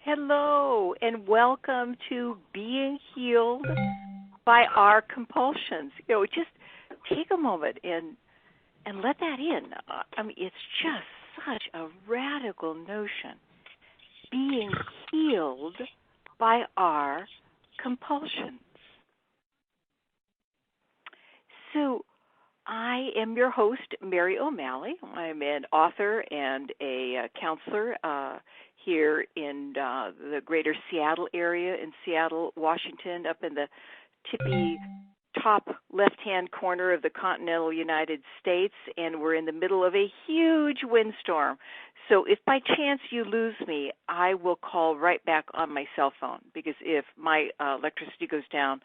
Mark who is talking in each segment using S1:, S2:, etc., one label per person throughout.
S1: Hello, and welcome to Being Healed by Our Compulsions. Just take a moment and let that in. It's just such a radical notion. Being healed by our compulsions. So, I am your host, Mary O'Malley. I'm an author and a counselor here in the greater Seattle area, in Seattle, Washington, up in the tippy top left-hand corner of the continental United States, and we're in the middle of a huge windstorm. So if by chance you lose me, I will call right back on my cell phone, because if my electricity goes down,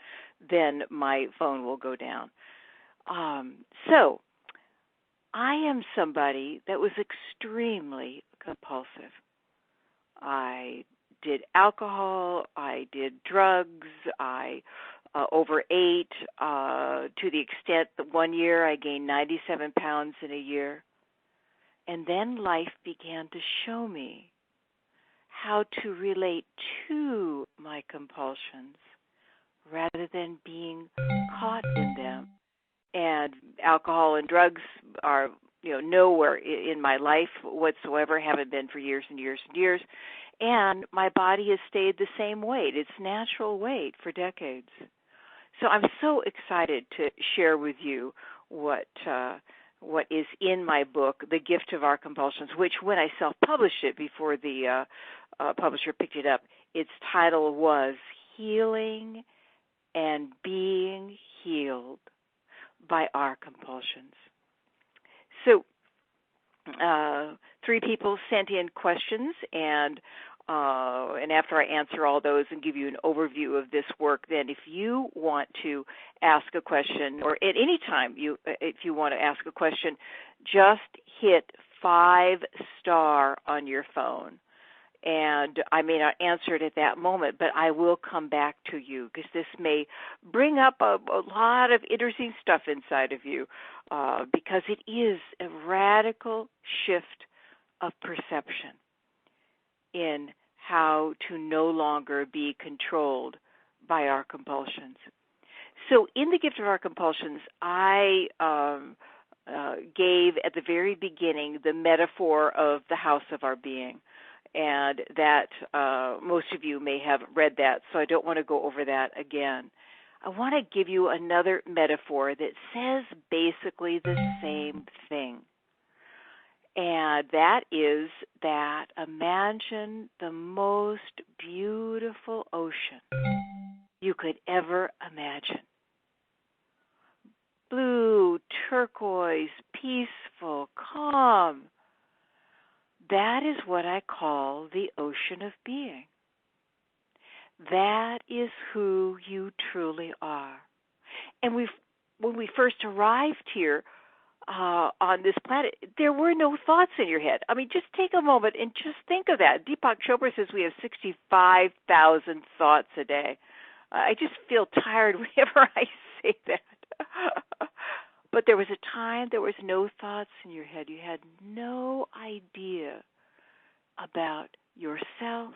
S1: then my phone will go down. So I am somebody that was extremely compulsive. I did alcohol, I did drugs, I overate to the extent that one year I gained 97 pounds in a year. And then life began to show me how to relate to my compulsions rather than being caught in them. And alcohol and drugs are, nowhere in my life whatsoever, haven't been for years and years and years. And my body has stayed the same weight, its natural weight, for decades. So I'm so excited to share with you what is in my book, The Gift of Our Compulsions, which when I self-published it before the publisher picked it up, its title was Healing and Being Healed by Our Compulsions. So, 3 people sent in questions, and after I answer all those and give you an overview of this work, then if you want to ask a question, or at any time if you want to ask a question, just hit 5-star on your phone. And I may not answer it at that moment, but I will come back to you, because this may bring up a lot of interesting stuff inside of you, because it is a radical shift of perception in how to no longer be controlled by our compulsions. So in The Gift of Our Compulsions, I gave at the very beginning the metaphor of the house of our being. And that most of you may have read that, so I don't want to go over that again. I want to give you another metaphor that says basically the same thing. And that is that imagine the most beautiful ocean you could ever imagine. Blue, turquoise, peaceful, calm. That is what I call the ocean of being. That is who you truly are. And when we first arrived here on this planet, there were no thoughts in your head. Just take a moment and just think of that. Deepak Chopra says we have 65,000 thoughts a day. I just feel tired whenever I say that. But there was a time there was no thoughts in your head. You had no idea about yourself,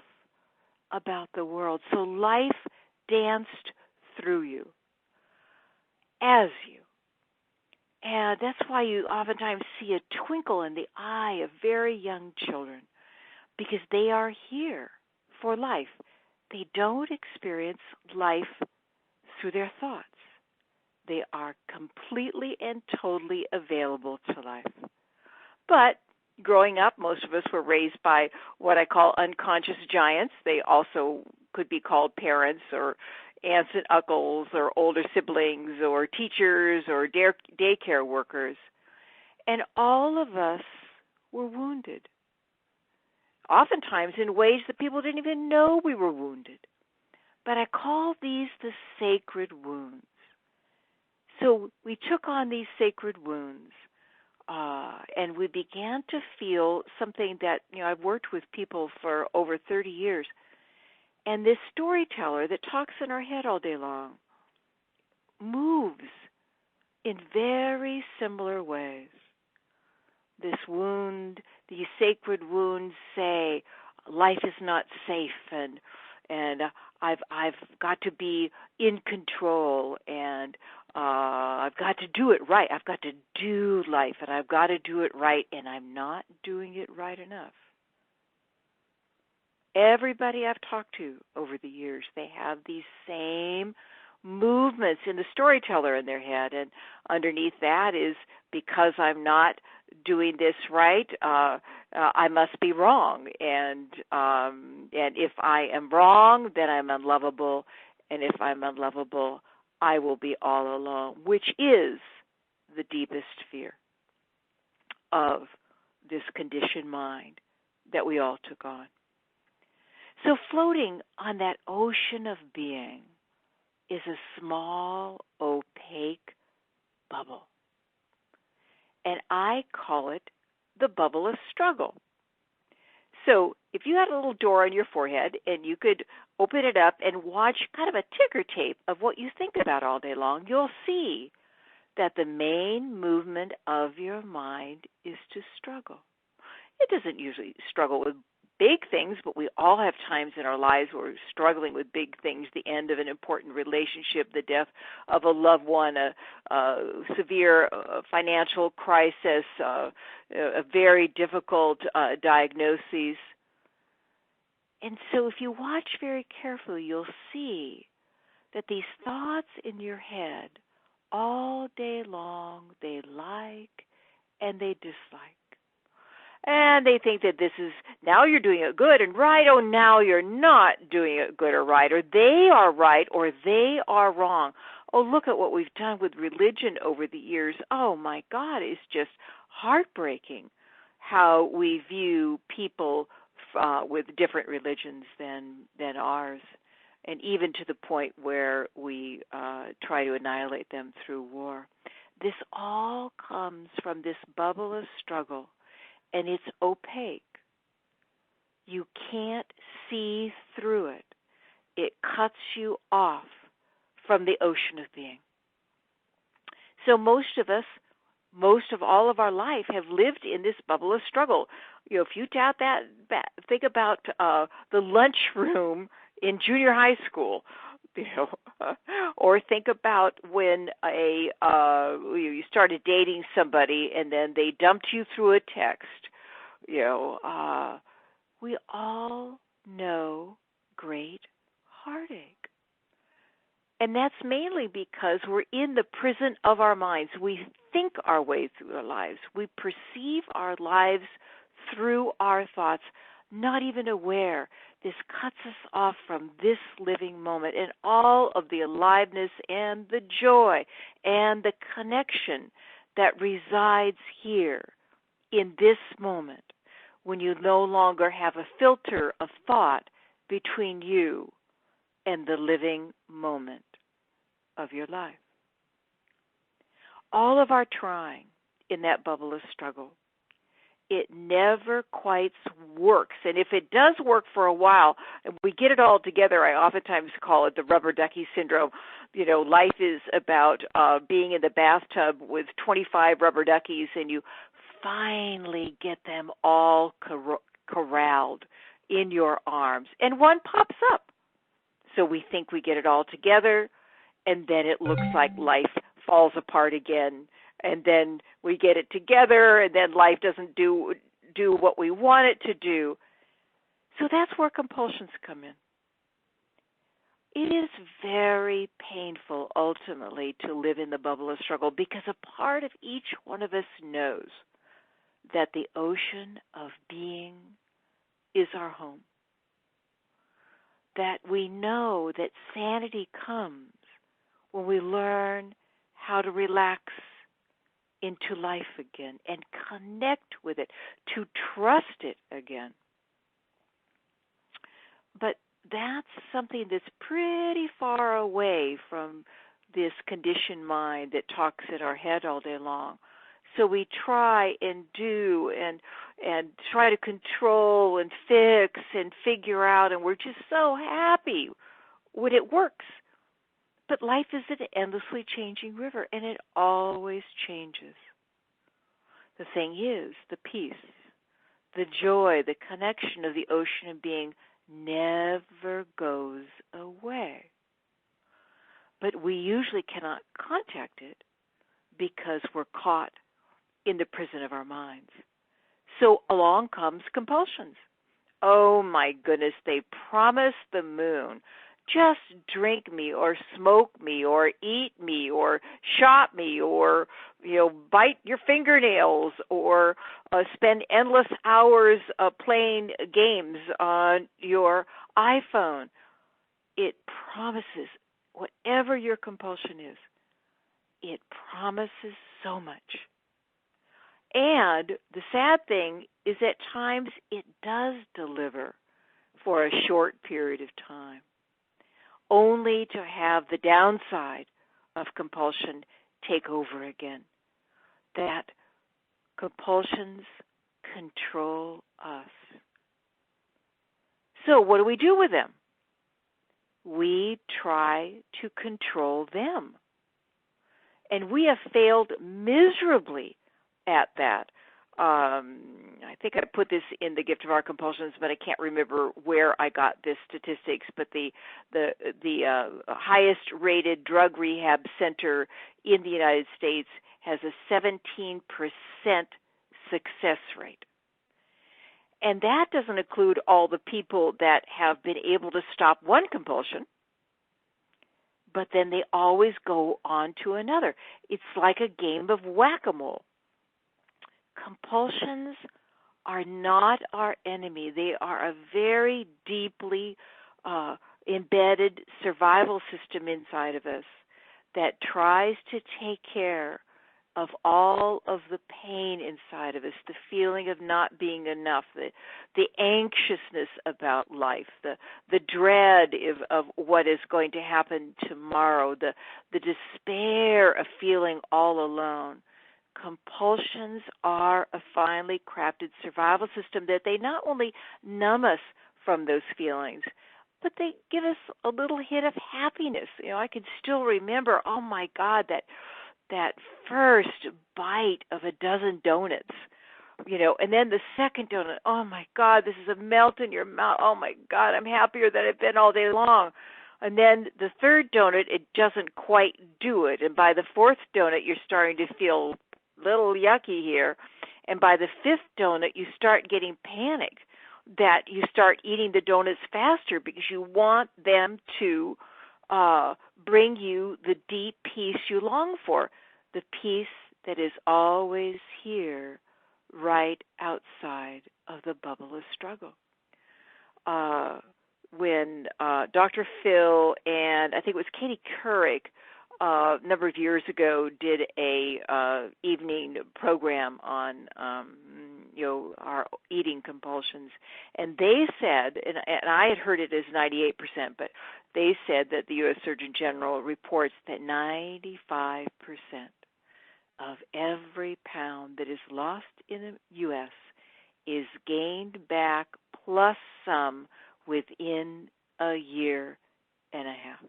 S1: about the world. So life danced through you, as you. And that's why you oftentimes see a twinkle in the eye of very young children, because they are here for life. They don't experience life through their thoughts. They are completely and totally available to life. But growing up, most of us were raised by what I call unconscious giants. They also could be called parents or aunts and uncles or older siblings or teachers or daycare workers. And all of us were wounded, oftentimes in ways that people didn't even know we were wounded. But I call these the sacred wounds. So we took on these sacred wounds, and we began to feel something that, I've worked with people for over 30 years. And this storyteller that talks in our head all day long moves in very similar ways. This wound, these sacred wounds say, life is not safe, and I've got to be in control, and I've got to do it right. I've got to do life, and I've got to do it right, and I'm not doing it right enough. Everybody I've talked to over the years, they have these same movements in the storyteller in their head, and underneath that is, because I'm not doing this right, I must be wrong, and if I am wrong, then I'm unlovable, and if I'm unlovable, I will be all alone, which is the deepest fear of this conditioned mind that we all took on. So floating on that ocean of being is a small, opaque bubble. And I call it the bubble of struggle. So if you had a little door on your forehead and you could open it up and watch kind of a ticker tape of what you think about all day long, you'll see that the main movement of your mind is to struggle. It doesn't usually struggle with big things, but we all have times in our lives where we're struggling with big things, the end of an important relationship, the death of a loved one, a severe financial crisis, a very difficult diagnosis. And so if you watch very carefully, you'll see that these thoughts in your head all day long, they like and they dislike. And they think that this is, now you're doing it good and right, oh, now you're not doing it good or right, or they are right or they are wrong. Oh, look at what we've done with religion over the years. Oh, my God, it's just heartbreaking how we view people with different religions than ours, and even to the point where we try to annihilate them through war. This all comes from this bubble of struggle. And it's opaque. You can't see through it. It cuts you off from the ocean of being. So most of us, most of all of our life, have lived in this bubble of struggle. You know, if you doubt that, think about the lunchroom in junior high school. You know, or think about when you started dating somebody and then they dumped you through a text. You know, we all know great heartache. And that's mainly because we're in the prison of our minds. We think our way through our lives. We perceive our lives through our thoughts, not even aware. This cuts us off from this living moment and all of the aliveness and the joy and the connection that resides here in this moment when you no longer have a filter of thought between you and the living moment of your life. All of our trying in that bubble of struggle, it never quite works. And if it does work for a while, and we get it all together, I oftentimes call it the rubber ducky syndrome. You know, life is about being in the bathtub with 25 rubber duckies, and you finally get them all corralled in your arms, and one pops up. So we think we get it all together, and then it looks like life falls apart again. And then we get it together, and then life doesn't do what we want it to do. So that's where compulsions come in. It is very painful, ultimately, to live in the bubble of struggle because a part of each one of us knows that the ocean of being is our home. That we know that sanity comes when we learn how to relax into life again and connect with it, to trust it again. But that's something that's pretty far away from this conditioned mind that talks in our head all day long. So we try and do and try to control and fix and figure out, and we're just so happy when it works. But life is an endlessly changing river, and it always changes. The thing is, the peace, the joy, the connection of the ocean of being never goes away. But we usually cannot contact it because we're caught in the prison of our minds. So along comes compulsions. Oh my goodness, they promise the moon. Just drink me or smoke me or eat me or shop me or, bite your fingernails or spend endless hours playing games on your iPhone. It promises, whatever your compulsion is, it promises so much. And the sad thing is at times it does deliver for a short period of time, only to have the downside of compulsion take over again. That compulsions control us. So what do we do with them? We try to control them. And we have failed miserably at that. I think I put this in the Gift of Our Compulsions, but I can't remember where I got this statistics. But the highest rated drug rehab center in the United States has a 17% success rate. And that doesn't include all the people that have been able to stop one compulsion, but then they always go on to another. It's like a game of whack-a-mole. Compulsions are not our enemy. They are a very deeply embedded survival system inside of us that tries to take care of all of the pain inside of us, the feeling of not being enough, the anxiousness about life, the dread of what is going to happen tomorrow, the despair of feeling all alone. Compulsions are a finely crafted survival system that they not only numb us from those feelings, but they give us a little hit of happiness. I can still remember, oh my God, that first bite of a dozen donuts, and then the second donut, oh my God, this is a melt in your mouth. Oh my God, I'm happier than I've been all day long. And then the third donut, it doesn't quite do it. And by the fourth donut, you're starting to feel a little yucky here. And by the fifth donut, you start getting panicked that you start eating the donuts faster because you want them to bring you the deep peace you long for, the peace that is always here, right outside of the bubble of struggle. When Dr. Phil and I think it was Katie Couric a number of years ago did a evening program on our eating compulsions, and they said, and I had heard it as 98%, but they said that the U.S. Surgeon General reports that 95% of every pound that is lost in the U.S. is gained back plus some within a year and a half.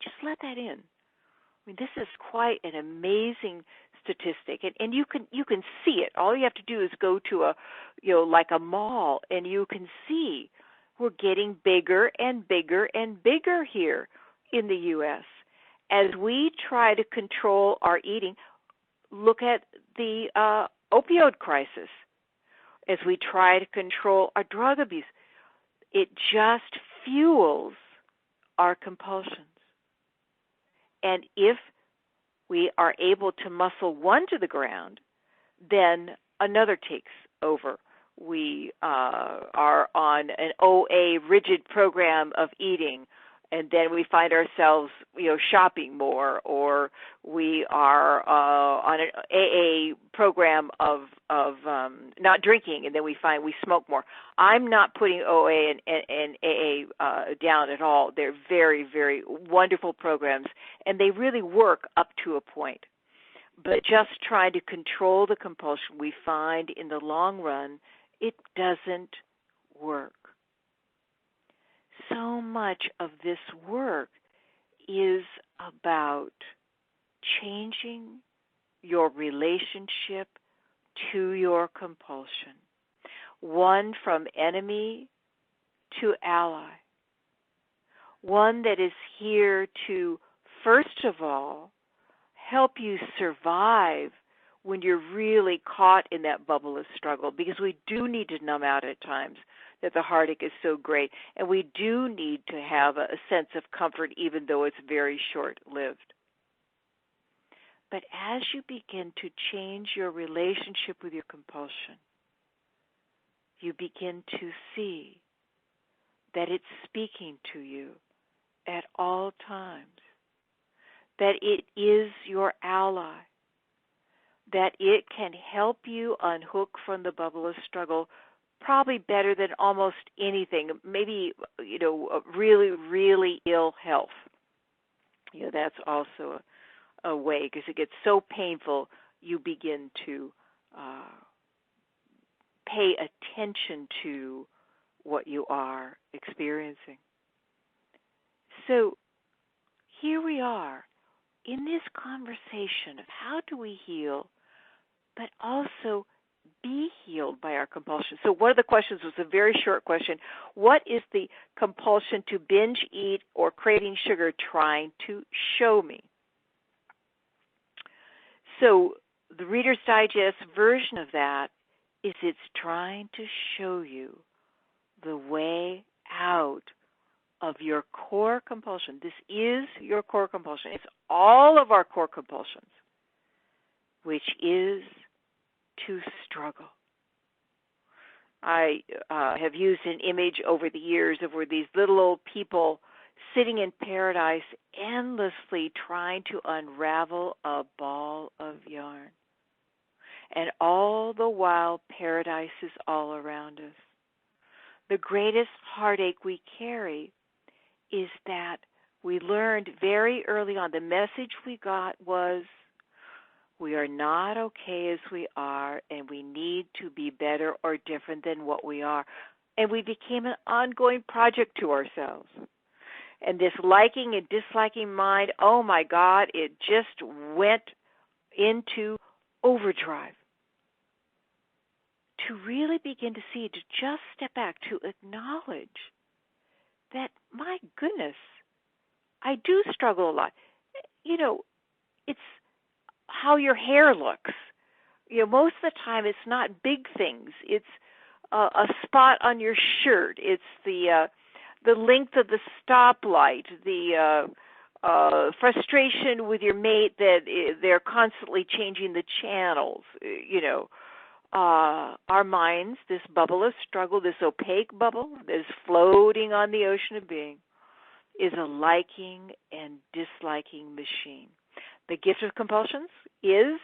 S1: Just let that in. I mean, this is quite an amazing statistic, and you can see it. All you have to do is go to like a mall, and you can see we're getting bigger and bigger and bigger here in the U.S. As we try to control our eating. Look at the opioid crisis. As we try to control our drug abuse, it just fuels our compulsions. And if we are able to muscle one to the ground, then another takes over. We are on an OA rigid program of eating, and then we find ourselves, shopping more, or we are on an AA program of not drinking, and then we find we smoke more. I'm not putting OA and AA down at all. They're very, very wonderful programs, and they really work up to a point. But just trying to control the compulsion, we find in the long run, it doesn't work. So much of this work is about changing your relationship to your compulsion. One from enemy to ally. One that is here to, first of all, help you survive when you're really caught in that bubble of struggle, because we do need to numb out at times that the heartache is so great, and we do need to have a sense of comfort even though it's very short-lived. But as you begin to change your relationship with your compulsion, you begin to see that it's speaking to you at all times, that it is your ally, that it can help you unhook from the bubble of struggle probably better than almost anything. Maybe, really, really ill health. That's also a way, because it gets so painful, you begin to pay attention to what you are experiencing. So here we are in this conversation of how do we heal, but also be healed by our compulsion. So one of the questions was a very short question. What is the compulsion to binge eat or craving sugar trying to show me? So the Reader's Digest version of that is it's trying to show you the way out of your core compulsion. This is your core compulsion. It's all of our core compulsions, which is to struggle. I have used an image over the years of where these little old people sitting in paradise endlessly trying to unravel a ball of yarn. And all the while, paradise is all around us. The greatest heartache we carry is that we learned very early on, the message we got was, we are not okay as we are, and we need to be better or different than what we are. And we became an ongoing project to ourselves. And this liking and disliking mind, oh my God, it just went into overdrive. To really begin to see, to just step back, to acknowledge that, my goodness, I do struggle a lot. It's how your hair looks. Most of the time it's not big things. It's a spot on your shirt. It's the length of the stoplight, the frustration with your mate that they're constantly changing the channels. Our minds, this bubble of struggle, this opaque bubble that is floating on the ocean of being, is a liking and disliking machine. The gift of compulsions is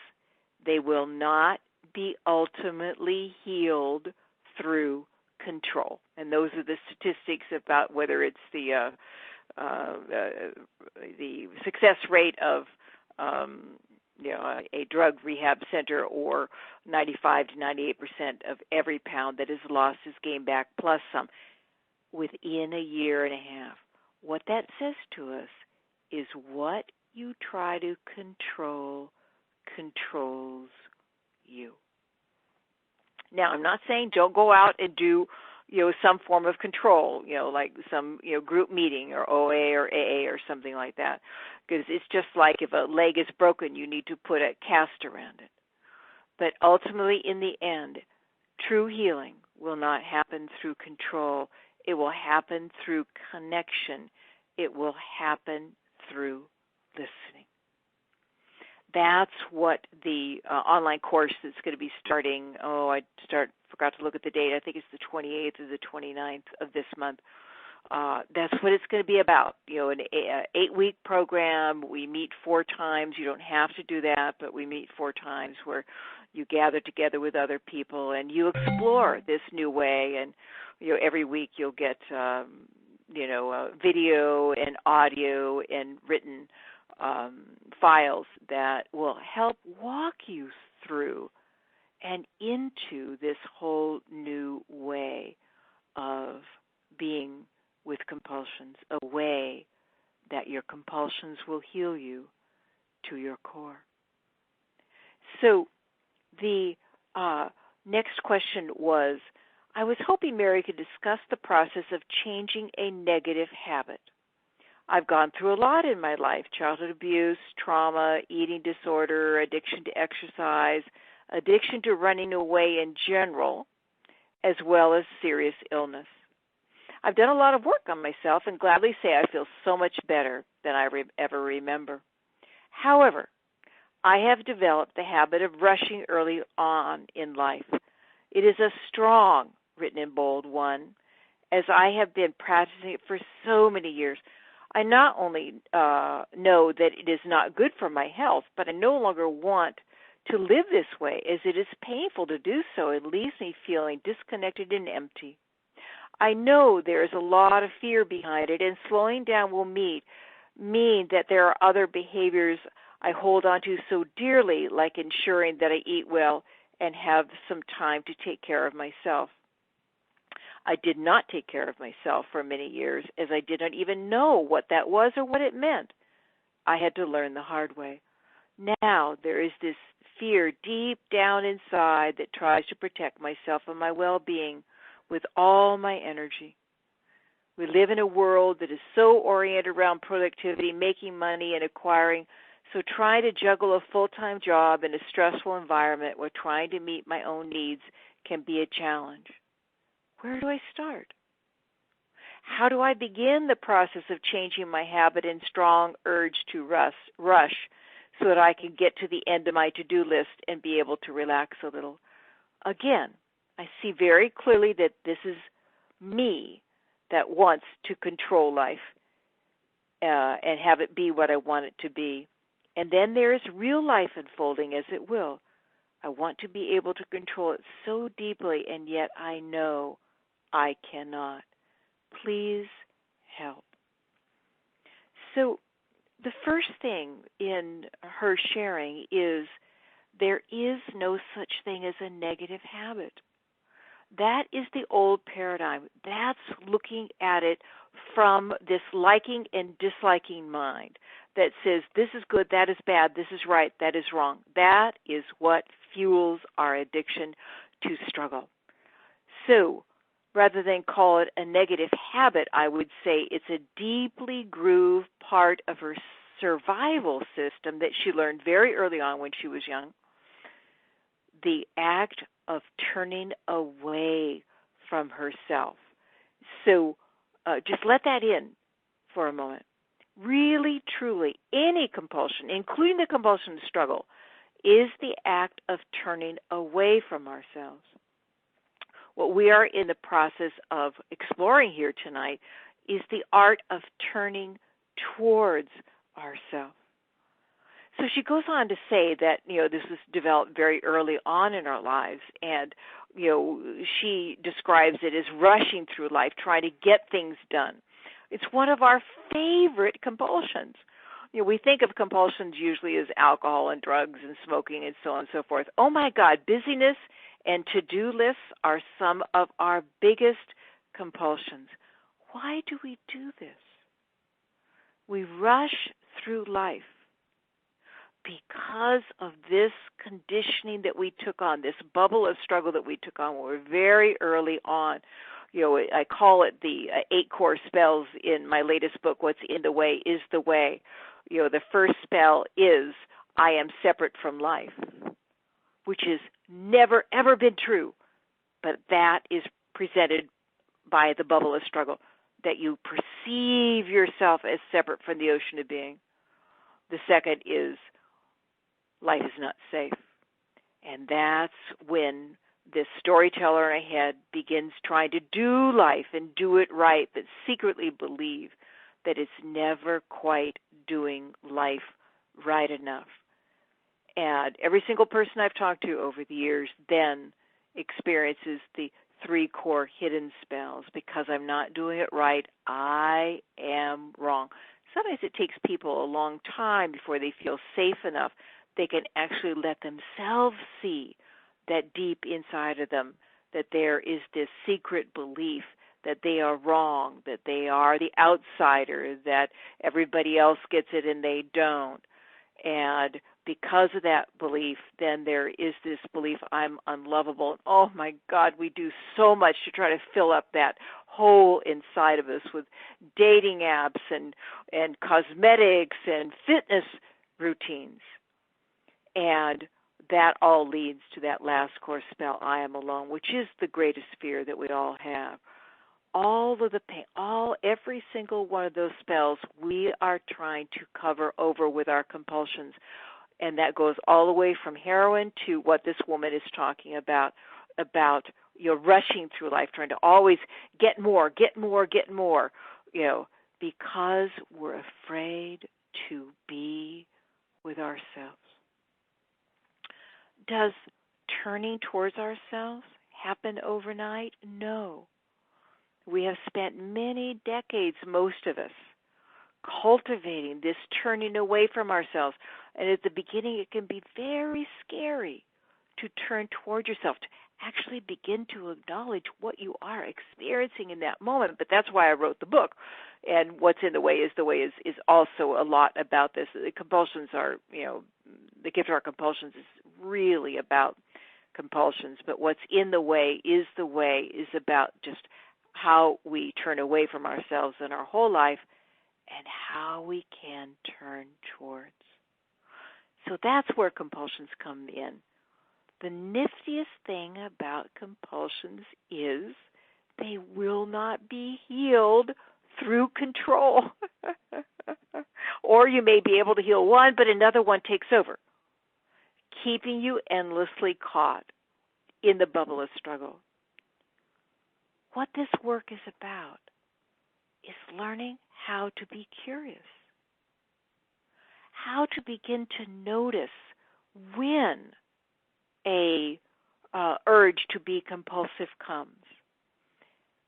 S1: they will not be ultimately healed through control. And those are the statistics about whether it's the success rate of a drug rehab center, or 95 to 98% of every pound that is lost is gained back plus some within a year and a half. What that says to us is what you try to control controls you. Now, I'm not saying don't go out and do, some form of control, like some, group meeting or OA or AA or something like that. Because it's just like if a leg is broken, you need to put a cast around it. But ultimately, in the end, true healing will not happen through control. It will happen through connection. It will happen through listening. That's what the online course that's going to be starting, forgot to look at the date, I think it's the 28th or the 29th of this month. That's what it's going to be about. An 8-week program. We meet 4 times. You don't have to do that, but we meet 4 times where you gather together with other people and you explore this new way. And every week you'll get video and audio and written files that will help walk you through and into this whole new way of being with compulsions, a way that your compulsions will heal you to your core. So the Uh, Next question was, I was hoping Mary could discuss the process of changing a negative habit. I've gone through a lot in my life: childhood abuse, trauma, eating disorder, addiction to exercise, addiction to running away in general, as well as serious illness. I've done a lot of work on myself and gladly say I feel so much better than I ever remember. However, I have developed the habit of rushing early on in life. It is a strong, written in bold, one, as I have been practicing it for so many years. I not only know that it is not good for my health, but I no longer want to live this way, as it is painful to do so. It leaves me feeling disconnected and empty. I know there is a lot of fear behind it, and slowing down will mean that there are other behaviors I hold on to so dearly, like ensuring that I eat well and have some time to take care of myself. I did not take care of myself for many years, as I did not even know what that was or what it meant. I had to learn the hard way. Now there is this fear deep down inside that tries to protect myself and my well-being with all my energy. We live in a world that is so oriented around productivity, making money, and acquiring, so trying to juggle a full-time job in a stressful environment where trying to meet my own needs can be a challenge. Where do I start? How do I begin the process of changing my habit and strong urge to rush so that I can get to the end of my to-do list and be able to relax a little? Again, I see very clearly that this is me that wants to control life and have it be what I want it to be. And then there is real life unfolding as it will. I want to be able to control it so deeply, and yet I know I cannot. Please help. So the first thing in her sharing is there is no such thing as a negative habit. That is the old paradigm. That's looking at it from this liking and disliking mind that says this is good, that is bad, this is right, that is wrong. That is what fuels our addiction to struggle. So rather than call it a negative habit, I would say it's a deeply grooved part of her survival system that she learned very early on when she was young. The act of turning away from herself. So just let that in for a moment. Really, truly, any compulsion, including the compulsion to struggle, is the act of turning away from ourselves. What we are in the process of exploring here tonight is the art of turning towards ourselves. So she goes on to say that, this was developed very early on in our lives, and, she describes it as rushing through life, trying to get things done. It's one of our favorite compulsions. We think of compulsions usually as alcohol and drugs and smoking and so on and so forth. Oh my God, busyness and to-do lists are some of our biggest compulsions. Why do we do this? We rush through life because of this conditioning that we took on, this bubble of struggle that we took on when we were very early on. I call it the 8 core spells in my latest book, What's in the Way is the Way. The first spell is, I am separate from life, which has never, ever been true. But that is presented by the bubble of struggle, that you perceive yourself as separate from the ocean of being. The second is, life is not safe. And that's when this storyteller in our head begins trying to do life and do it right, but secretly believe that it's never quite doing life right enough. And every single person I've talked to over the years then experiences the 3 core hidden spells. Because I'm not doing it right, I am wrong. Sometimes it takes people a long time before they feel safe enough they can actually let themselves see that deep inside of them that there is this secret belief that they are wrong, that they are the outsider, that everybody else gets it and they don't. And because of that belief, then there is this belief I'm unlovable. Oh my God, we do so much to try to fill up that hole inside of us with dating apps and cosmetics and fitness routines. And that all leads to that last course spell, I am alone, which is the greatest fear that we all have. All of the pain, every single one of those spells, we are trying to cover over with our compulsions. And that goes all the way from heroin to what this woman is talking about rushing through life, trying to always get more, because we're afraid to be with ourselves. Does turning towards ourselves happen overnight? No. We have spent many decades, most of us, cultivating this turning away from ourselves. And at the beginning, it can be very scary to turn toward yourself, to actually begin to acknowledge what you are experiencing in that moment. But that's why I wrote the book. And What's in the Way is the Way is also a lot about this. The compulsions are, the gift of our compulsions is really about compulsions. But What's in the Way is about just how we turn away from ourselves in our whole life and how we can turn towards. So that's where compulsions come in. The niftiest thing about compulsions is they will not be healed through control. Or you may be able to heal one, but another one takes over, keeping you endlessly caught in the bubble of struggle. What this work is about is learning how to be curious, how to begin to notice when a urge to be compulsive comes.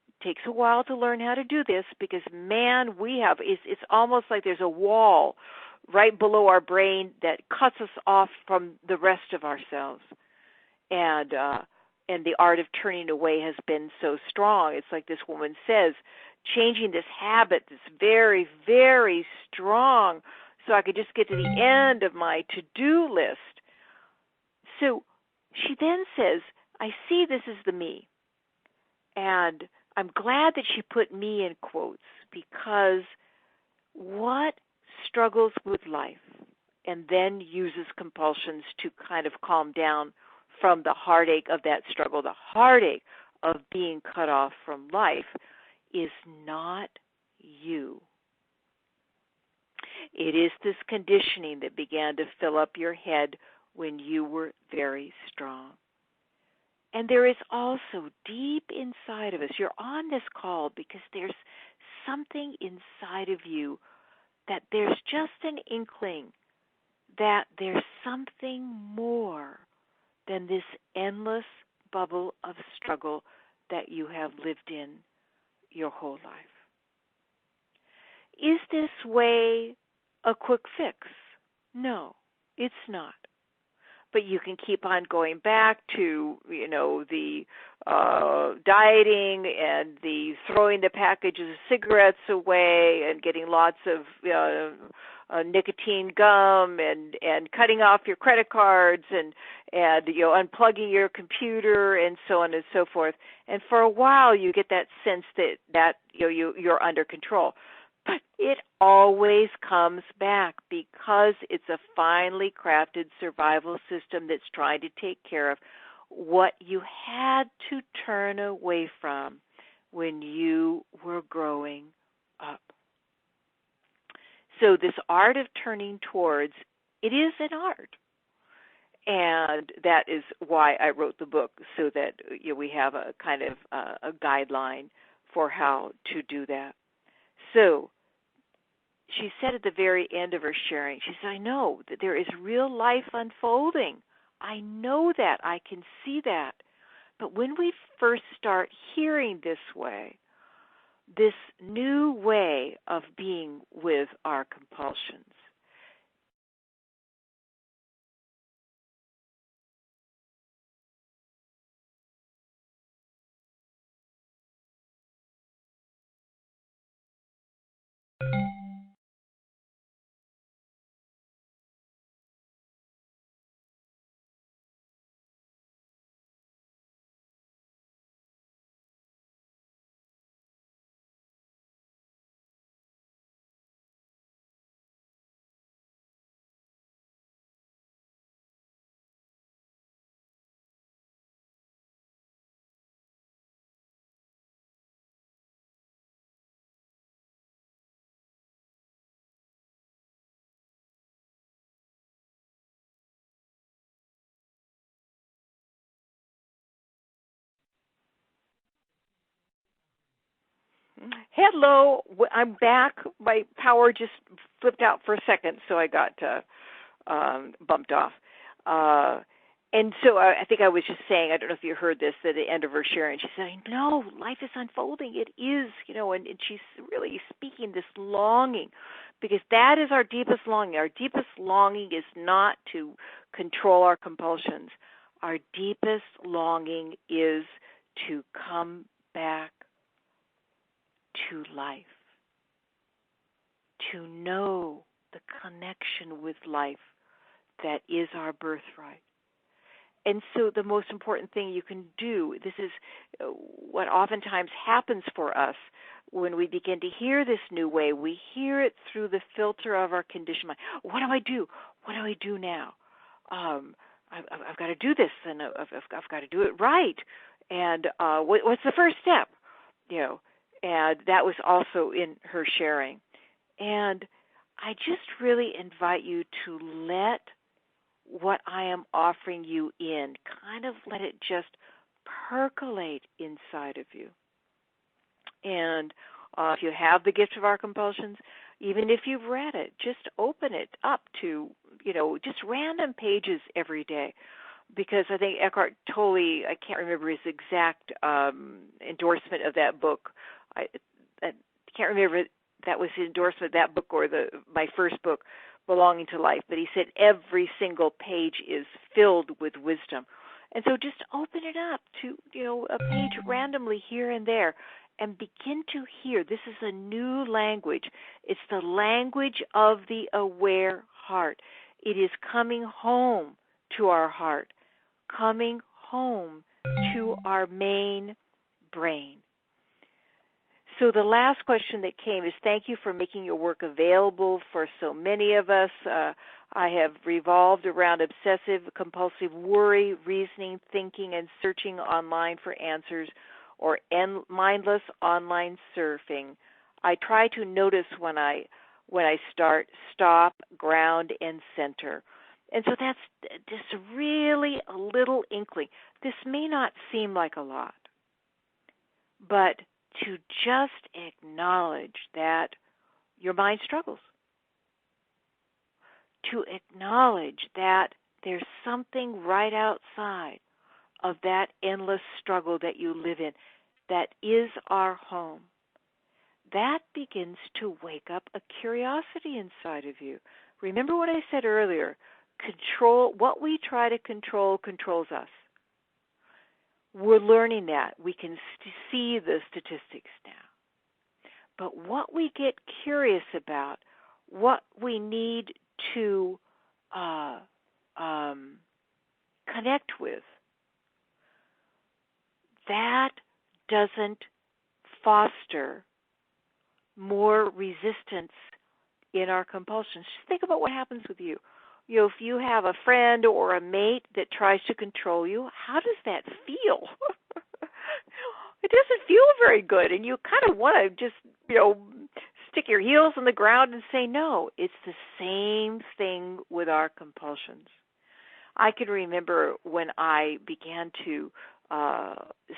S1: It takes a while to learn how to do this because, man, it's almost like there's a wall right below our brain that cuts us off from the rest of ourselves. And the art of turning away has been so strong. It's like this woman says, changing this habit that's very, very strong so I could just get to the end of my to-do list. So she then says, I see this as the me. And I'm glad that she put me in quotes because what struggles with life and then uses compulsions to kind of calm down from the heartache of that struggle, the heartache of being cut off from life, is not you. It is this conditioning that began to fill up your head when you were very strong. And there is also deep inside of us, you're on this call because there's something inside of you that there's just an inkling that there's something more than this endless bubble of struggle that you have lived in your whole life. Is this way a quick fix? No, it's not. But you can keep on going back to, the dieting and the throwing the packages of cigarettes away and getting lots of nicotine gum and cutting off your credit cards and unplugging your computer and so on and so forth. And for a while you get that sense that you're under control. But it always comes back because it's a finely crafted survival system that's trying to take care of what you had to turn away from when you were growing up. So this art of turning towards, it is an art. And that is why I wrote the book, so that we have a kind of a guideline for how to do that. So she said at the very end of her sharing, she said, I know that there is real life unfolding. I know that. I can see that. But when we first start hearing this way, this new way of being with our compulsions, Hello, I'm back. My power just flipped out for a second, so I got bumped off. Uh, and so I think I was just saying, I don't know if you heard this at the end of her sharing. She said, "No, life is unfolding. It is, and she's really speaking this longing, because that is our deepest longing. Our deepest longing is not to control our compulsions. Our deepest longing is to come back to life, to know the connection with life that is our birthright." And so the most important thing you can do, this is what oftentimes happens for us when we begin to hear this new way. We hear it through the filter of our conditioned mind. What do I do? What do I do now? I've got to do this, and I've got to do it right. And what's the first step? And that was also in her sharing. And I just really invite you to let what I am offering you in, kind of let it just percolate inside of you. And if you have the gift of our compulsions, even if you've read it, just open it up to, just random pages every day. Because I think Eckhart Tolle, I can't remember his exact endorsement of that book. I can't remember if that was his endorsement of that book or my first book, Belonging to Life. But he said every single page is filled with wisdom. And so just open it up to, a page randomly here and there and begin to hear. This is a new language. It's the language of the aware heart. It is coming home to our heart, coming home to our main brain. So the last question that came is, thank you for making your work available for so many of us. I have revolved around obsessive-compulsive worry, reasoning, thinking, and searching online for answers, or mindless online surfing. I try to notice when I start, stop, ground, and center. And so that's just really a little inkling. This may not seem like a lot, but to just acknowledge that your mind struggles, to acknowledge that there's something right outside of that endless struggle that you live in that is our home, that begins to wake up a curiosity inside of you. Remember what I said earlier, what we try to control controls us. We're learning that. We can see the statistics now. But what we get curious about, what we need to connect with, that doesn't foster more resistance in our compulsions. Just think about what happens with you. If you have a friend or a mate that tries to control you, how does that feel? It doesn't feel very good, and you kind of want to just, stick your heels on the ground and say no. It's the same thing with our compulsions. I can remember when I began to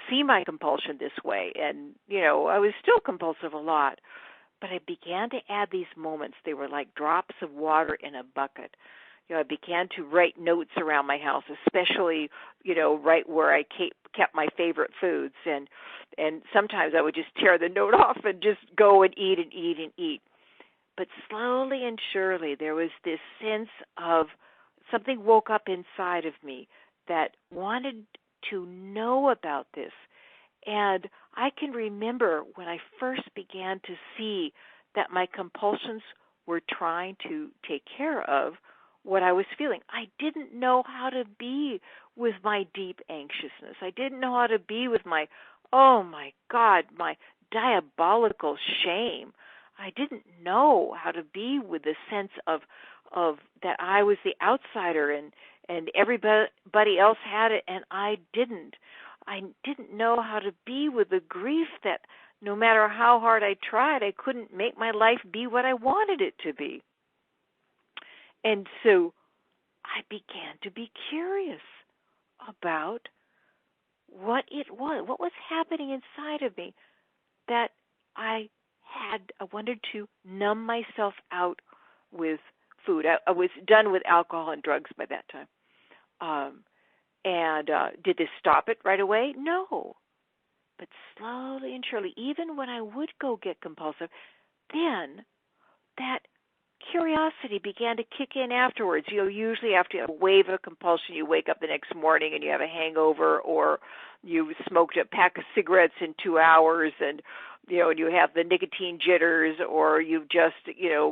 S1: see my compulsion this way, and, I was still compulsive a lot, but I began to add these moments. They were like drops of water in a bucket. I began to write notes around my house, especially, right where I kept my favorite foods. And sometimes I would just tear the note off and just go and eat and eat and eat. But slowly and surely there was this sense of something woke up inside of me that wanted to know about this. And I can remember when I first began to see that my compulsions were trying to take care of what I was feeling. I didn't know how to be with my deep anxiousness. I didn't know how to be with my, oh my God, my diabolical shame. I didn't know how to be with the sense of that I was the outsider and everybody else had it and I didn't. I didn't know how to be with the grief that no matter how hard I tried, I couldn't make my life be what I wanted it to be. And so I began to be curious about what it was, what was happening inside of me that I wanted to numb myself out with food. I was done with alcohol and drugs by that time. And did this stop it right away? No. But slowly and surely, even when I would go get compulsive, then that curiosity began to kick in afterwards. Usually after a wave of compulsion, you wake up the next morning and you have a hangover, or you smoked a pack of cigarettes in 2 hours, and you have the nicotine jitters, or you've just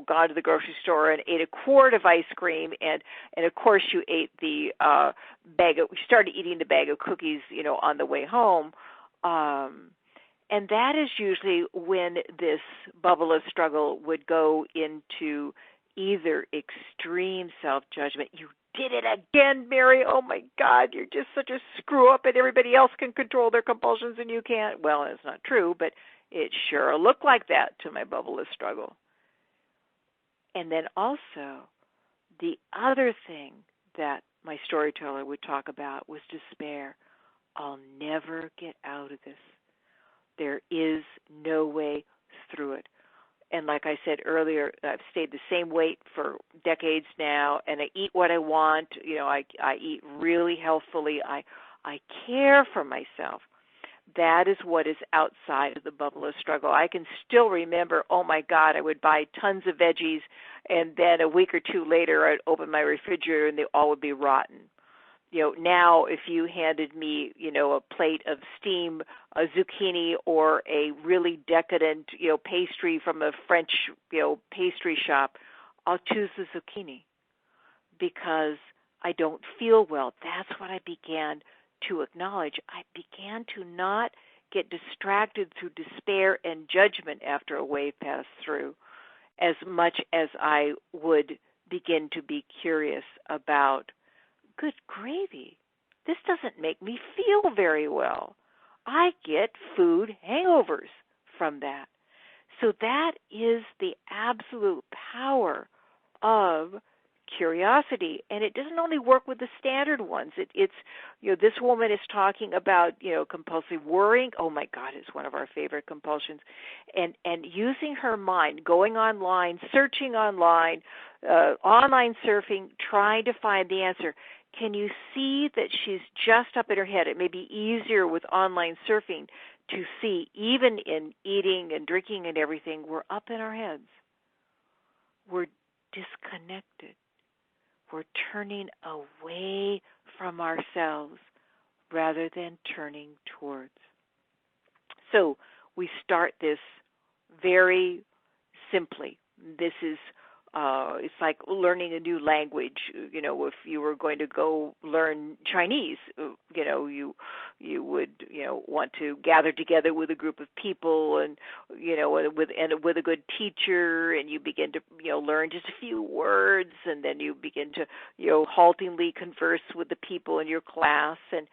S1: gone to the grocery store and ate a quart of ice cream, and of course you ate the you started eating the bag of cookies on the way home. And that is usually when this bubble of struggle would go into either extreme self-judgment. You did it again, Mary. Oh, my God, you're just such a screw-up, and everybody else can control their compulsions and you can't. Well, it's not true, but it sure looked like that to my bubble of struggle. And then also, the other thing that my storyteller would talk about was despair. I'll never get out of this. There is no way through it. And like I said earlier, I've stayed the same weight for decades now, and I eat what I want. I eat really healthfully. I care for myself. That is what is outside of the bubble of struggle. I can still remember, oh my God, I would buy tons of veggies, and then a week or two later I'd open my refrigerator and they all would be rotten. Now if you handed me, a plate of steamed zucchini or a really decadent, pastry from a French, pastry shop, I'll choose the zucchini because I don't feel well. That's what I began to acknowledge. I began to not get distracted through despair and judgment after a wave passed through as much as I would begin to be curious about, good gravy, this doesn't make me feel very well. I get food hangovers from that. So that is the absolute power of curiosity, and it doesn't only work with the standard ones. It's this woman is talking about compulsive worrying. Oh my God, it's one of our favorite compulsions, and using her mind, going online, searching online, online surfing, trying to find the answer. Can you see that she's just up in her head? It may be easier with online surfing to see, even in eating and drinking and everything, we're up in our heads. We're disconnected. We're turning away from ourselves rather than turning towards. So we start this very simply. This is it's like learning a new language. If you were going to go learn Chinese, you would want to gather together with a group of people and with a good teacher, and you begin to learn just a few words, and then you begin to haltingly converse with the people in your class, and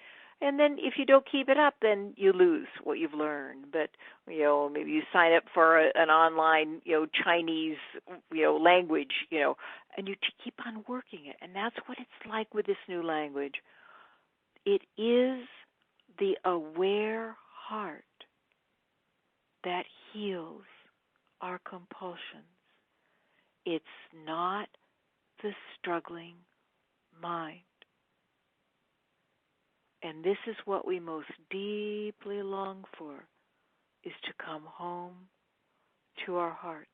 S1: then if you don't keep it up, then you lose what you've learned. But, maybe you sign up for an online, Chinese, language, and you keep on working it. And that's what it's like with this new language. It is the aware heart that heals our compulsions. It's not the struggling mind. And this is what we most deeply long for, is to come home to our hearts,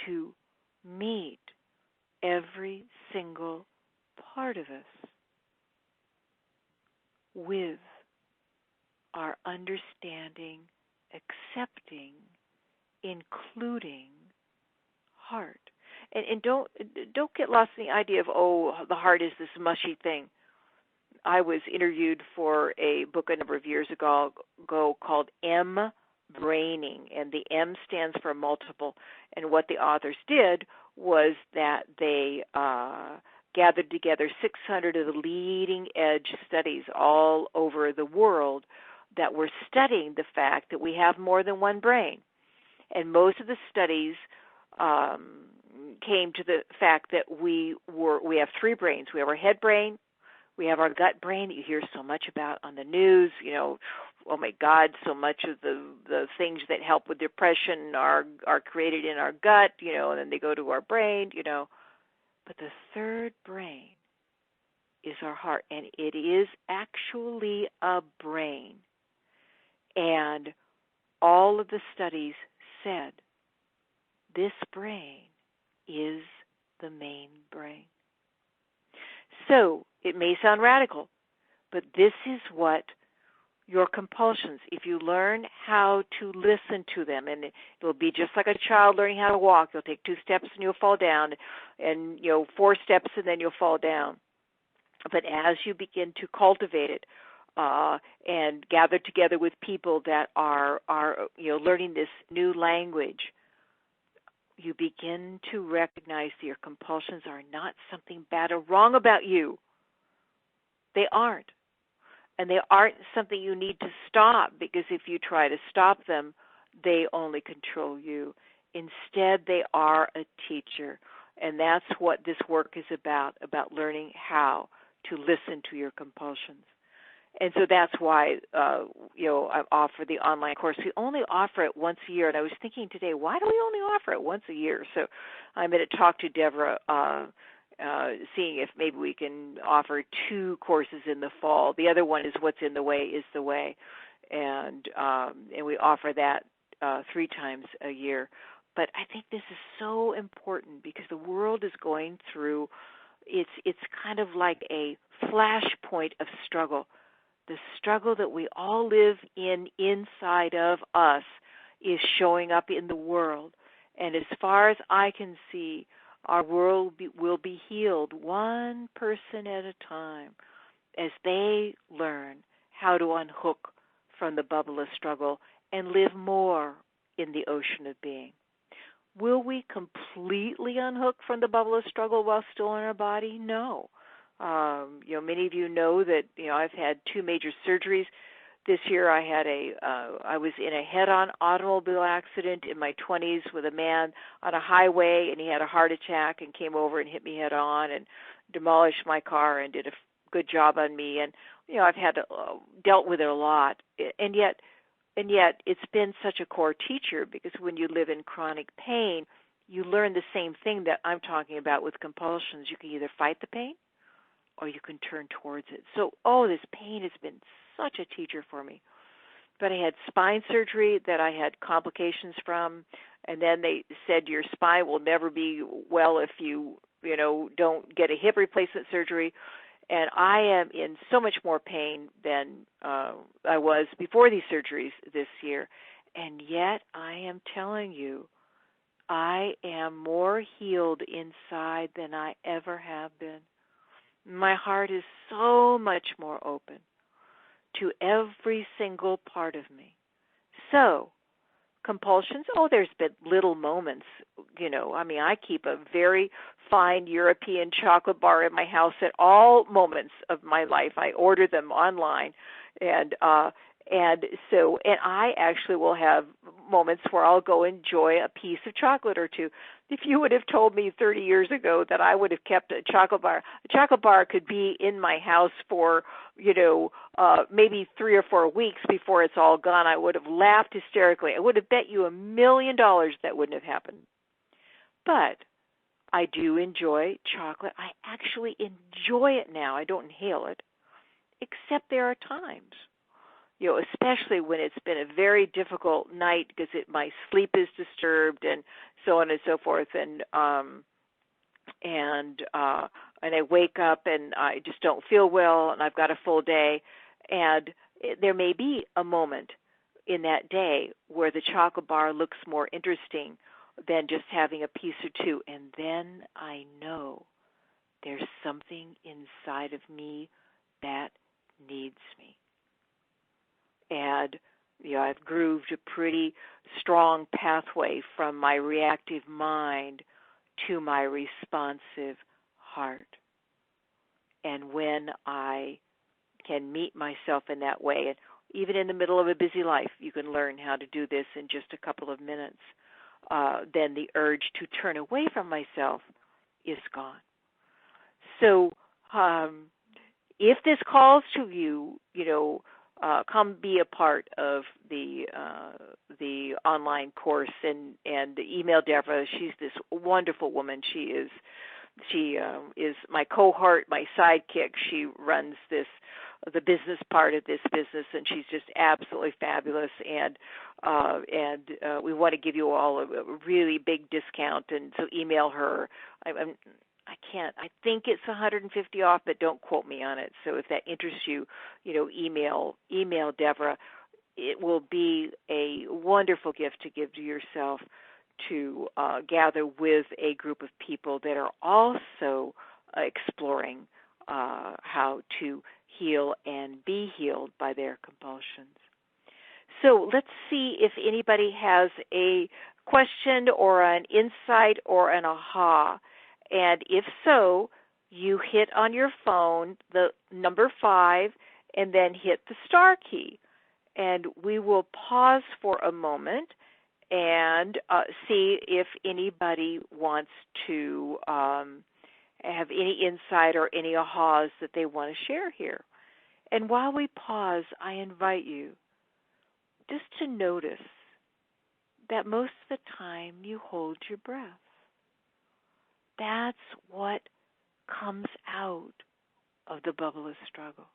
S1: to meet every single part of us with our understanding, accepting, including heart. And don't get lost in the idea of, the heart is this mushy thing. I was interviewed for a book a number of years ago called M-Braining, and the M stands for multiple. And what the authors did was that they gathered together 600 of the leading edge studies all over the world that were studying the fact that we have more than one brain. And most of the studies came to the fact that we have three brains. We have our head brain, we have our gut brain that you hear so much about on the news. Oh my God, so much of the the things that help with depression are created in our gut, and then they go to our brain, But the third brain is our heart, and it is actually a brain. And all of the studies said this brain is the main brain. So it may sound radical, but this is what your compulsions, if you learn how to listen to them, and it'll be just like a child learning how to walk. You'll take 2 steps and you'll fall down, and 4 steps and then you'll fall down. But as you begin to cultivate it and gather together with people that are learning this new language, you begin to recognize that your compulsions are not something bad or wrong about you. They aren't. And they aren't something you need to stop, because if you try to stop them, they only control you. Instead, they are a teacher. And that's what this work is about learning how to listen to your compulsions. And so that's why, I offer the online course. We only offer it once a year. And I was thinking today, why do we only offer it once a year? So I'm going to talk to Deborah, seeing if maybe we can offer 2 courses in the fall. The other one is What's in the Way is the Way. And we offer that 3 times a year. But I think this is so important because the world is going through, it's kind of like a flashpoint of struggle. The struggle that we all live in inside of us is showing up in the world. And as far as I can see, our world will be healed one person at a time as they learn how to unhook from the bubble of struggle and live more in the ocean of being. Will we completely unhook from the bubble of struggle while still in our body? No. Many of you know that, I've had 2 major surgeries. This year I was in a head-on automobile accident in my 20s with a man on a highway, and he had a heart attack and came over and hit me head-on and demolished my car and did a good job on me. And, I've had dealt with it a lot. And yet it's been such a core teacher, because when you live in chronic pain, you learn the same thing that I'm talking about with compulsions. You can either fight the pain or you can turn towards it. So, this pain has been such a teacher for me. But I had spine surgery that I had complications from, and then they said your spine will never be well if you don't get a hip replacement surgery. And I am in so much more pain than I was before these surgeries this year. And yet I am telling you, I am more healed inside than I ever have been. My heart is so much more open to every single part of me. So, compulsions, there's been little moments, I keep a very fine European chocolate bar in my house at all moments of my life. I order them online, and I actually will have moments where I'll go enjoy a piece of chocolate or 2. If you would have told me 30 years ago that I would have kept a chocolate bar could be in my house for, maybe 3 or 4 weeks before it's all gone, I would have laughed hysterically. I would have bet you $1 million that wouldn't have happened. But I do enjoy chocolate. I actually enjoy it now. I don't inhale it, except there are times, especially when it's been a very difficult night because my sleep is disturbed and so on and so forth, and I wake up and I just don't feel well, and I've got a full day, and there may be a moment in that day where the chocolate bar looks more interesting than just having a piece or 2, and then I know there's something inside of me that needs me. And, I've grooved a pretty strong pathway from my reactive mind to my responsive heart. And when I can meet myself in that way, and even in the middle of a busy life, you can learn how to do this in just a couple of minutes, then the urge to turn away from myself is gone. So if this calls to you, come be a part of the online course and email Deborah. She's this wonderful woman. She is my cohort, my sidekick. She runs the business part of this business, and she's just absolutely fabulous. And we want to give you all a really big discount, and so email her. I think it's 150 off, but don't quote me on it. So if that interests you, email Deborah. It will be a wonderful gift to give to yourself, to gather with a group of people that are also exploring how to heal and be healed by their compulsions. So let's see if anybody has a question or an insight or an aha. And if so, you hit on your phone the number 5 and then hit the star key. And we will pause for a moment and see if anybody wants to have any insight or any ahas that they want to share here. And while we pause, I invite you just to notice that most of the time you hold your breath. That's what comes out of the bubble of struggle.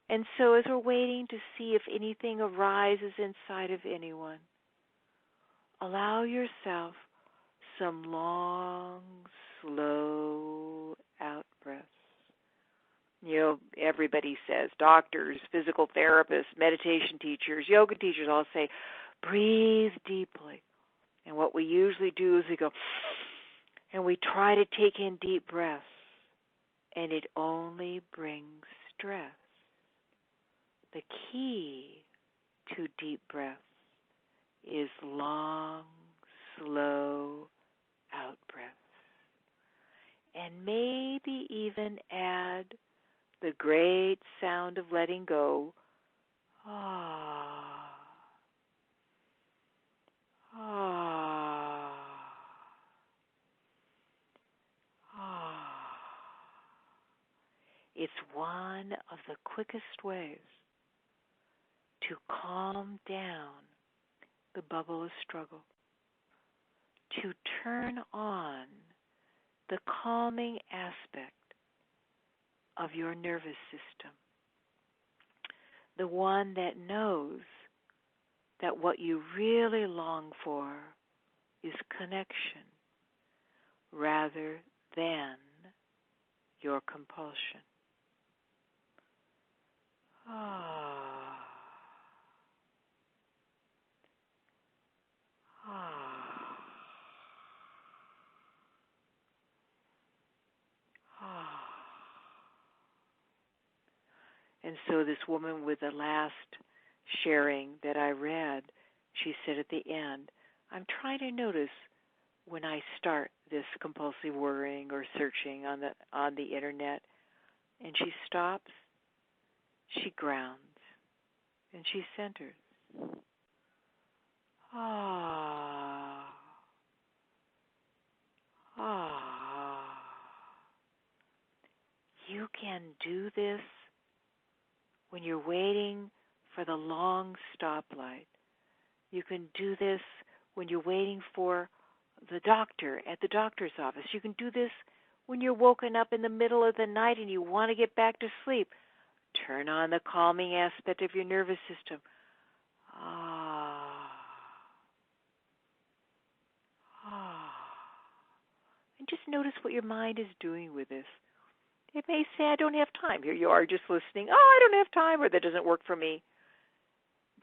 S1: And so as we're waiting to see if anything arises inside of anyone, allow yourself some long, slow out breaths. Everybody says, doctors, physical therapists, meditation teachers, yoga teachers all say, breathe deeply. And what we usually do is we go, and we try to take in deep breaths, and it only brings stress. The key to deep breaths is long, slow out breaths. And maybe even add the great sound of letting go. Ah. Ah. Ah. It's one of the quickest ways to calm down the bubble of struggle, to turn on the calming aspect of your nervous system, the one that knows that what you really long for is connection rather than your compulsion. Ah. Ah. Ah. And so this woman with the last sharing that I read, she said at the end, I'm trying to notice when I start this compulsive worrying or searching on the internet, and she stops, she grounds, and she centers. Ah. Ah. You can do this when you're waiting for the long stoplight. You can do this when you're waiting for the doctor at the doctor's office. You can do this when you're woken up in the middle of the night and you want to get back to sleep. Turn on the calming aspect of your nervous system. Ah. Ah. And just notice what your mind is doing with this. It may say, I don't have time. Here you are just listening. Oh, I don't have time, or that doesn't work for me.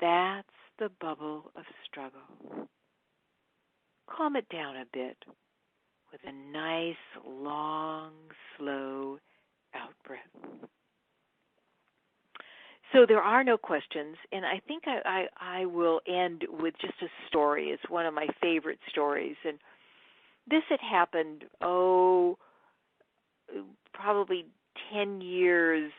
S1: That's the bubble of struggle. Calm it down a bit with a nice, long, slow out breath. So there are no questions, and I think I will end with just a story. It's one of my favorite stories, and this had happened, probably 10 years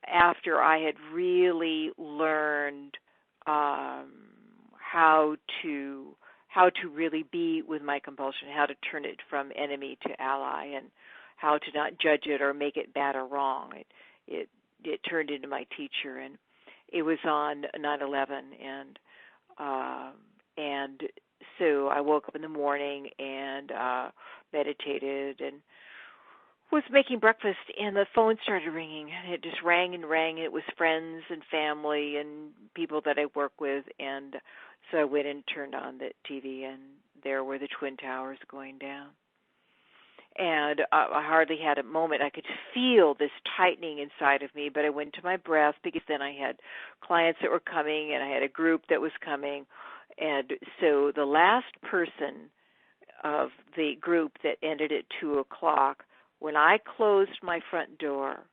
S1: after I had really learned how to really be with my compulsion, how to turn it from enemy to ally, and how to not judge it or make it bad or wrong. it turned into my teacher, and it was on 9/11, and so I woke up in the morning and meditated and was making breakfast, and the phone started ringing. It just rang and rang, and it was friends and family and people that I work with, and so I went and turned on the TV, and there were the Twin Towers going down. And I hardly had a moment. I could feel this tightening inside of me, but I went to my breath because then I had clients that were coming, and I had a group that was coming. And so the last person of the group that ended at 2 o'clock, when I closed my front door,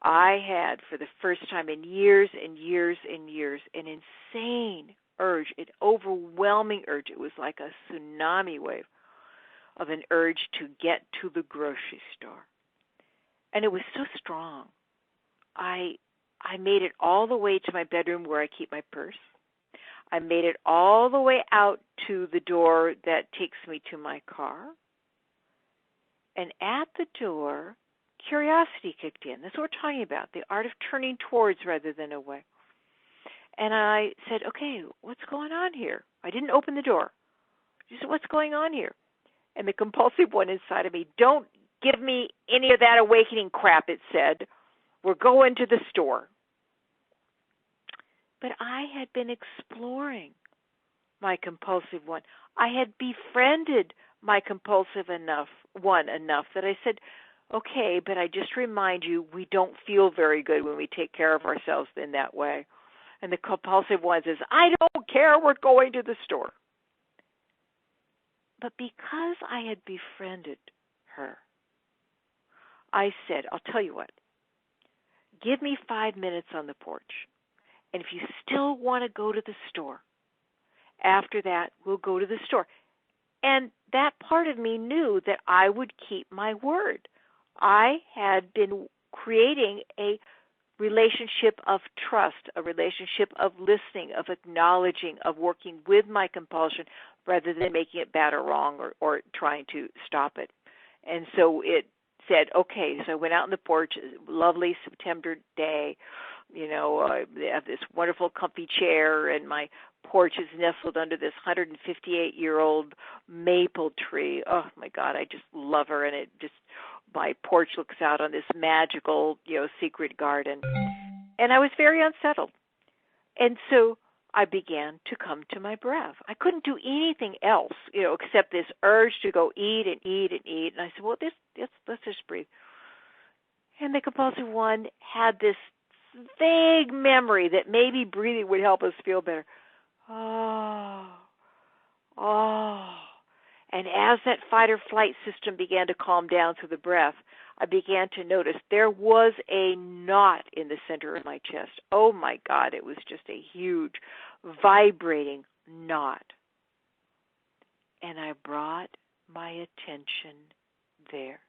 S1: I had, for the first time in years and years and years, an insane urge, an overwhelming urge. It was like a tsunami wave of an urge to get to the grocery store. And it was so strong. I made it all the way to my bedroom where I keep my purse. I made it all the way out to the door that takes me to my car. And at the door, curiosity kicked in. That's what we're talking about, the art of turning towards rather than away. And I said, okay, what's going on here? I didn't open the door. I said, what's going on here? And the compulsive one inside of me, don't give me any of that awakening crap, it said. We're going to the store. But I had been exploring my compulsive one. I had befriended my compulsive enough that I said, okay, but I just remind you, we don't feel very good when we take care of ourselves in that way. And the compulsive one says, I don't care, we're going to the store. But because I had befriended her, I said, I'll tell you what, give me 5 minutes on the porch. And if you still want to go to the store, after that, we'll go to the store. And that part of me knew that I would keep my word. I had been creating a relationship of trust, a relationship of listening, of acknowledging, of working with my compulsion rather than making it bad or wrong or trying to stop it. And so it said, okay, so I went out on the porch, lovely September day. You know, I have this wonderful comfy chair, and my porch is nestled under this 158-year-old maple tree. Oh, my God, I just love her, and my porch looks out on this magical, secret garden. And I was very unsettled. And so I began to come to my breath. I couldn't do anything else, except this urge to go eat and eat and eat. And I said, well, let's just breathe. And the compulsive one had this vague memory that maybe breathing would help us feel better. Oh. And as that fight or flight system began to calm down through the breath, I began to notice there was a knot in the center of my chest. Oh, my God, it was just a huge, vibrating knot. And I brought my attention there.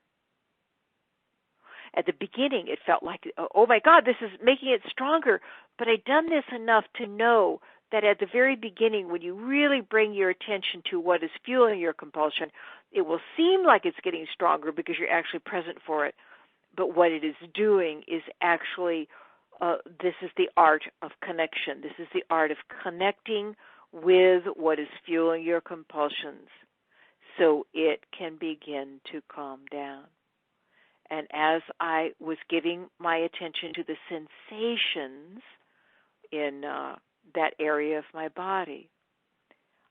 S1: At the beginning, it felt like, oh, my God, this is making it stronger. But I'd done this enough to know that at the very beginning, when you really bring your attention to what is fueling your compulsion, it will seem like it's getting stronger because you're actually present for it. But what it is doing is actually, this is the art of connection. This is the art of connecting with what is fueling your compulsions so it can begin to calm down. And as I was giving my attention to the sensations in that area of my body,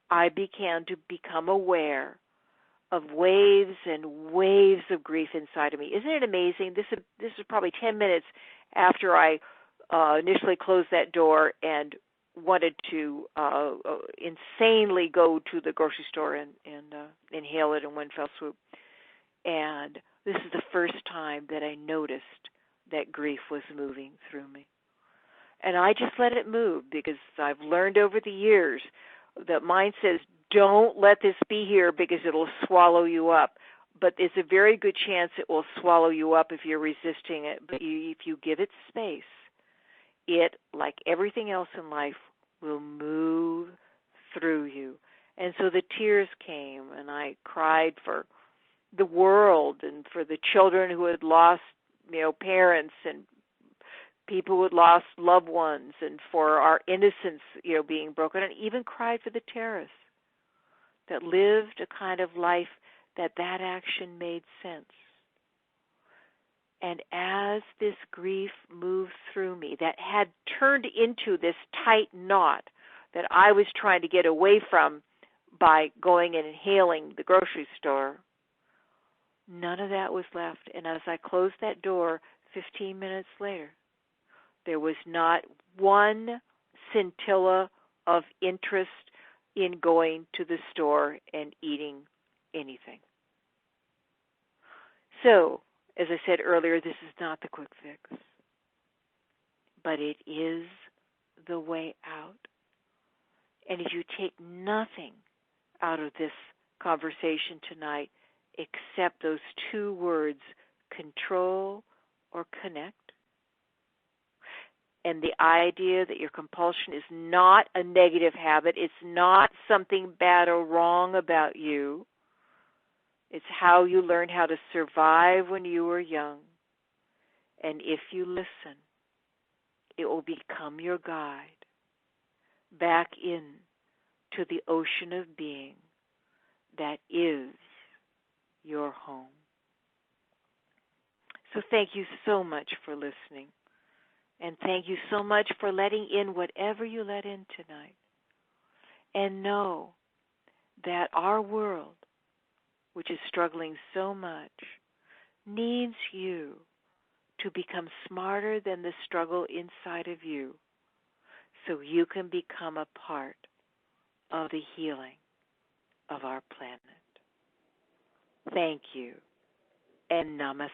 S1: I began to become aware of waves and waves of grief inside of me. Isn't it amazing? This is probably 10 minutes after I initially closed that door and wanted to insanely go to the grocery store and inhale it in one fell swoop. And this is the first time that I noticed that grief was moving through me. And I just let it move because I've learned over the years that mind says, don't let this be here because it'll swallow you up. But there's a very good chance it will swallow you up if you're resisting it. But if you give it space, it, like everything else in life, will move through you. And so the tears came, and I cried for the world and for the children who had lost, parents, and people who had lost loved ones and for our innocence, being broken, and even cried for the terrorists that lived a kind of life that action made sense. And as this grief moved through me, that had turned into this tight knot that I was trying to get away from by going and inhaling the grocery store, none of that was left. And as I closed that door 15 minutes later, there was not one scintilla of interest in going to the store and eating anything. So, as I said earlier, this is not the quick fix, but it is the way out. And if you take nothing out of this conversation tonight except those two words, control or connect, and the idea that your compulsion is not a negative habit, it's not something bad or wrong about you, it's how you learned how to survive when you were young. And if you listen, it will become your guide back in to the ocean of being that is your home. So thank you so much for listening. And thank you so much for letting in whatever you let in tonight. And know that our world, which is struggling so much, needs you to become smarter than the struggle inside of you so you can become a part of the healing of our planet. Thank you, and namaste.